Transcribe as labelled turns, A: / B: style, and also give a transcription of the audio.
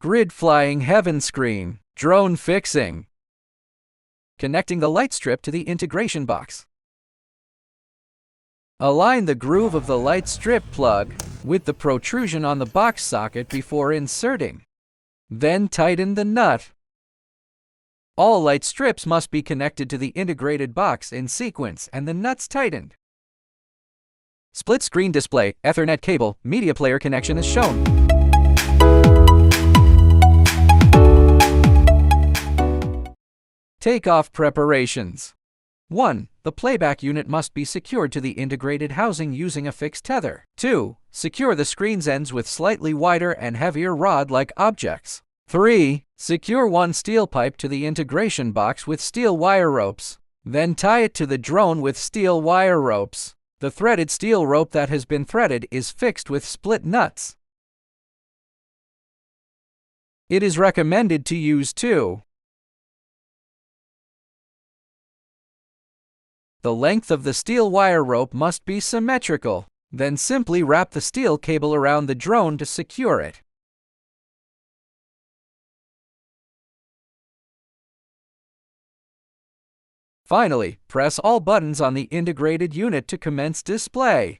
A: Grid flying heaven screen. Drone fixing. Connecting the light strip to the integration box. Align the groove of the light strip plug with the protrusion on the box socket before inserting. Then tighten the nut. All light strips must be connected to the integrated box in sequence and the nuts tightened. Split screen display, Ethernet cable, media player connection is shown. Takeoff preparations. 1. The playback unit must be secured to the integrated housing using a fixed tether. 2. Secure the screen's ends with slightly wider and heavier rod-like objects. 3. Secure one steel pipe to the integration box with steel wire ropes. Then tie it to the drone with steel wire ropes. The threaded steel rope that has been threaded is fixed with split nuts. It is recommended to use 2. The length of the steel wire rope must be symmetrical. Then simply wrap the steel cable around the drone to secure it. Finally, press all buttons on the integrated unit to commence display.